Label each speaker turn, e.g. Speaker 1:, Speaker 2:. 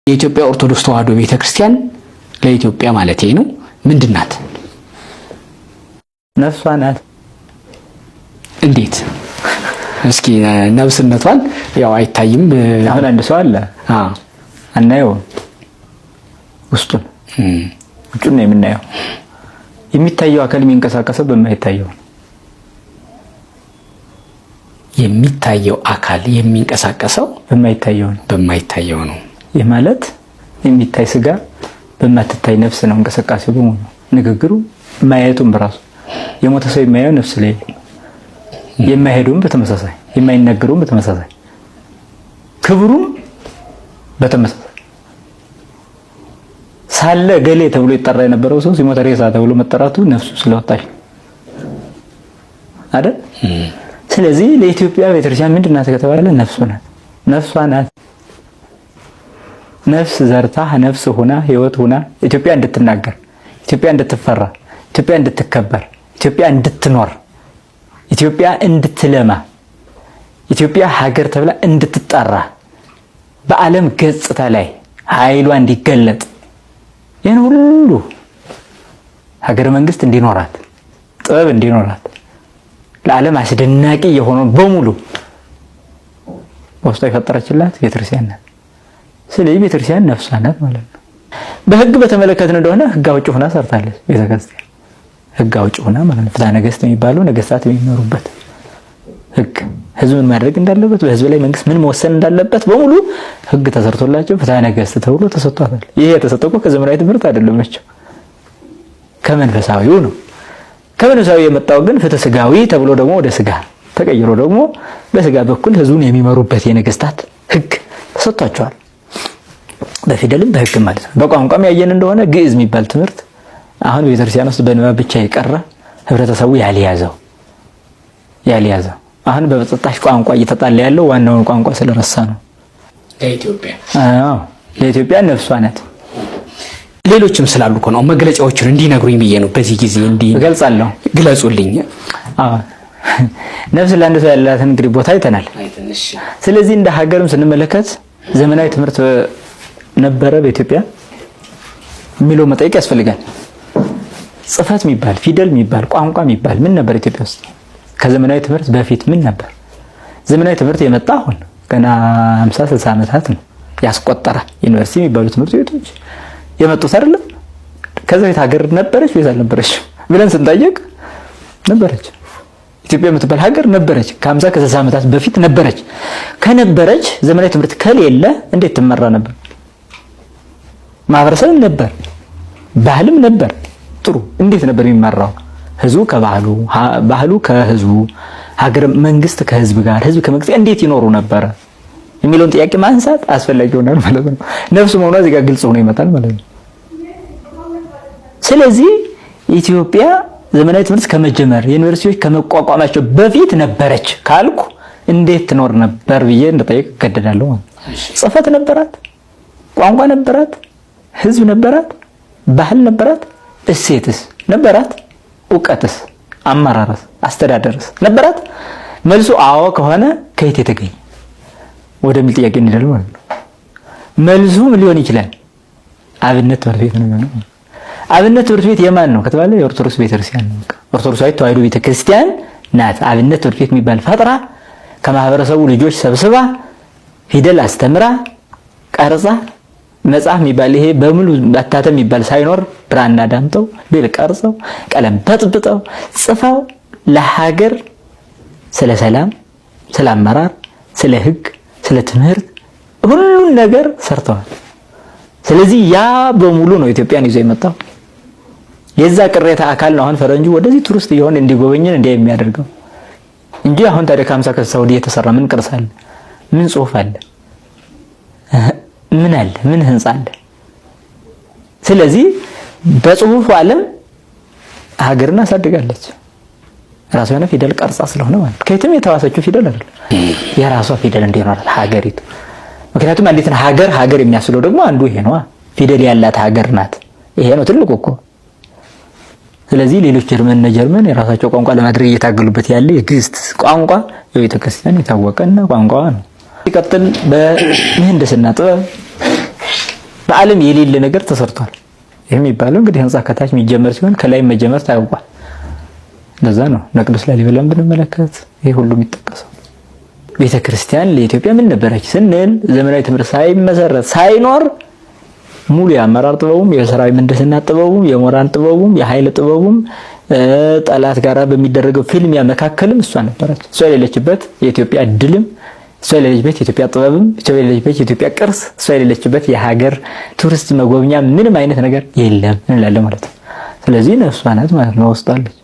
Speaker 1: የኢትዮጵያ ኦርቶዶክስ ተዋሕዶ ቤተክርስቲያን ለኢትዮጵያ ማለት ነው ምንድናት?
Speaker 2: ነፍሷ ናት።
Speaker 1: እንዴት? እስኪ ነፍስነቷን ያው አይታይም።
Speaker 2: አሁን አንድ ሰው አለ አናየው ውስጡን ውጭውን ነው የምናየው። የሚታየው አካል የሚንቀሳቀሰው በማይታየው
Speaker 1: የሚታየው አካል የሚንቀሳቀሰው በማይታየው ነው።
Speaker 2: ይህ ማለት የሚታይ ስጋ በማትታይ ነፍስ ነው እንቅስቃሴው በሙሉ። ንግግሩ ማየቱም በራሱ የሞተ ሰው የማየው ነፍስ ላይ የማይሄዱም በተመሳሳይ የማይነገሩም በተመሳሳይ ክብሩም በተመሳሳይ ሳለ ገሌ ተብሎ ይጠራ የነበረው ሰው ሲሞት ሬሳ ተብሎ መጠራቱ ነፍሱ ስለወጣች አይደል? ስለዚህ ለኢትዮጵያ ቤተክርስቲያን ምንድናት ከተባለ ነፍሷ ናት። ነፍስ ዘርታ ነፍስ ሆና ህይወት ሆና ኢትዮጵያ እንድትናገር፣ ኢትዮጵያ እንድትፈራ፣ ኢትዮጵያ እንድትከበር፣ ኢትዮጵያ እንድትኖር፣ ኢትዮጵያ እንድትለማ፣ ኢትዮጵያ ሀገር ተብላ እንድትጠራ፣ በዓለም ገጽታ ላይ ኃይሏ እንዲገለጥ፣ ይህን ሁሉ ሀገረ መንግስት እንዲኖራት፣ ጥበብ እንዲኖራት፣ ለዓለም አስደናቂ የሆነው በሙሉ በውስጧ የፈጠረችላት ቤተክርስቲያን ናት። ስለዚህ ቤተክርስቲያን ነፍሷ ናት ማለት ነው። በህግ በተመለከትን እንደሆነ ህግ አውጭ ሆና ሰርታለች ቤተክርስቲያን። ህግ አውጭ ሆና ማለት ነው። ፍትሐ ነገሥት የሚባለው ነገስታት የሚመሩበት ህግ፣ ህዝብ ምን ማድረግ እንዳለበት፣ በህዝብ ላይ መንግስት ምን መወሰን እንዳለበት በሙሉ ህግ ተሰርቶላቸው ፍትሐ ነገሥት ተብሎ ተሰጥቷል። ይሄ የተሰጠው እኮ ከዘመናዊ ትምህርት አይደለም ነው፣ ከመንፈሳዊው ነው። ከመንፈሳዊ የመጣው ግን ፍትሐ ስጋዊ ተብሎ ደግሞ ወደ ስጋ ተቀይሮ ደግሞ በስጋ በኩል ህዝቡን የሚመሩበት የነገስታት ህግ ተሰጥቷቸዋል። በፊደልም በህግም ማለት ነው። በቋንቋም ያየን እንደሆነ ግዕዝ የሚባል ትምህርት አሁን ቤተክርስቲያን ውስጥ በንባብ ብቻ የቀረ ህብረተሰቡ ያልያዘው አሁን በተጣጣሽ ቋንቋ እየተጣለ ያለው ዋናውን ቋንቋ ስለረሳ ነው። ለኢትዮጵያ ነፍሷ ናት።
Speaker 1: ሌሎችም ስላሉ እኮ ነው መግለጫዎችን እንዲነግሩኝ ብዬ ነው። በዚህ ጊዜ
Speaker 2: እገልጻለሁ።
Speaker 1: ግለጹልኝ።
Speaker 2: ነፍስ ለአንድ ሰው ያላትን እንግዲህ ቦታ አይተናል። ስለዚህ እንደ ሀገርም ስንመለከት ዘመናዊ ትምህርት ነበረ በኢትዮጵያ የሚለው መጠየቅ ያስፈልጋል። ጽፈት የሚባል ፊደል የሚባል ቋንቋ የሚባል ምን ነበር ኢትዮጵያ ውስጥ? ከዘመናዊ ትምህርት በፊት ምን ነበር? ዘመናዊ ትምህርት የመጣ አሁን ገና 50 60 ዓመታት ነው ያስቆጠረ። ዩኒቨርሲቲ የሚባሉ ትምህርት ቤቶች የመጡት አይደለም። ከዛ ቤት ሀገር ነበረች ወይስ አልነበረችም ብለን ስንጠይቅ ነበረች። ኢትዮጵያ የምትባል ሀገር ነበረች። ከ50 ከ60 ዓመታት በፊት ነበረች። ከነበረች ዘመናዊ ትምህርት ከሌለ እንዴት ትመራ ነበር? ማህበረሰብም ነበር፣ ባህልም ነበር። ጥሩ እንዴት ነበር የሚመራው? ህዝቡ ከባህሉ፣ ባህሉ ከህዝቡ፣ ሀገር መንግስት ከህዝብ ጋር፣ ህዝብ ከመንግስት እንዴት ይኖሩ ነበር የሚለውን ጥያቄ ማንሳት አስፈላጊ ይሆናል ማለት ነው። ነፍስ መሆኗ እዚህ ጋር ግልጽ ሆኖ ይመጣል ማለት ነው። ስለዚህ ኢትዮጵያ ዘመናዊ ትምህርት ከመጀመር ዩኒቨርሲቲዎች ከመቋቋማቸው በፊት ነበረች ካልኩ እንዴት ትኖር ነበር ብዬ እንደጠየቅ እገደዳለሁ ማለት ነው። ጽፈት ነበራት፣ ቋንቋ ነበራት፣ ህዝብ ነበራት፣ ባህል ነበራት፣ እሴትስ ነበራት፣ ዕውቀትስ፣ አመራርስ፣ አስተዳደርስ ነበራት? መልሱ አዎ ከሆነ ከየት የተገኘ ወደሚል ጥያቄ እንሄዳለን ማለት ነው። መልሱ ምን ሊሆን ይችላል? አብነት ትምህርት ቤት ነው የሚሆነው። አብነት ትምህርት ቤት የማን ነው ከተባለ የኦርቶዶክስ ቤተክርስቲያን ነው። ኦርቶዶክሳዊት ተዋሕዶ ቤተክርስቲያን ናት አብነት ትምህርት ቤት የሚባል ፈጥራ ከማህበረሰቡ ልጆች ሰብስባ ፊደል አስተምራ ቀርጻ መጽሐፍ የሚባል ይሄ በሙሉ አታተም የሚባል ሳይኖር ብራና ዳምጠው ቤል ቀርጸው ቀለም በጥብጠው ጽፈው ለሀገር ስለ ሰላም፣ ስለ አመራር፣ ስለ ህግ፣ ስለ ትምህርት ሁሉን ነገር ሰርተዋል። ስለዚህ ያ በሙሉ ነው ኢትዮጵያን ይዞ የመጣው። የዛ ቅሬታ አካል ነው አሁን ፈረንጁ ወደዚህ ቱሪስት እየሆነ እንዲጎበኝን እንዲያ የሚያደርገው እንጂ አሁን ታዲያ ከ50 ከሳውዲ የተሰራ ምን ቅርስ አለ? ምን ጽሁፍ አለ? ምን አለ? ምን ህንጻ አለ? ስለዚህ በጽሁፉ ዓለም ሀገርን አሳድጋለች። ራሷ የሆነ ፊደል ቀርጻ ስለሆነ ማለት ከየትም የተዋሰችው ፊደል አይደለም። የራሷ ፊደል እንዲኖራት ሀገሪቱ። ምክንያቱም አንዲት ሀገር የሚያስለው ደግሞ አንዱ ይሄ ነው። ፊደል ያላት ሀገር ናት። ይሄ ነው ትልቁ እኮ። ስለዚህ ሌሎች ጀርመን የራሳቸው ቋንቋ ለማድረግ እየታገሉበት ያለ የግዕዝ ቋንቋ የቤተክርስቲያን የታወቀና ቋንቋ ነው። ሲቀጥል በምህንድስና ጥበብ በዓለም የሌለ ነገር ተሰርቷል። ይሄ የሚባለው እንግዲህ ህንጻ ከታች የሚጀመር ሲሆን ከላይ መጀመር ታውቋል። ለዛ ነው ቅዱስ ላሊበላን ብንመለከት ይሄ ሁሉ የሚጠቀሰው። ቤተክርስቲያን ለኢትዮጵያ ምን ነበረች ስንል ዘመናዊ ትምህርት ሳይመሰረት ሳይኖር ሙሉ የአመራር ጥበቡም የሰራዊት ምህንድስና ጥበቡም የሞራል ጥበቡም የኃይል ጥበቡም ጠላት ጋራ በሚደረገው ፊልሚያ መካከልም እሷ ነበረች። እሷ የሌለችበት የኢትዮጵያ ድልም፣ እሷ የሌለችበት የኢትዮጵያ ጥበብም፣ እሷ የሌለችበት የኢትዮጵያ ቅርስ፣ እሷ የሌለችበት የሀገር ቱሪስት መጎብኛ ምንም አይነት ነገር የለም እንላለን ማለት ነው። ስለዚህ እሷ ናት ማለት ነው ውስጣለች።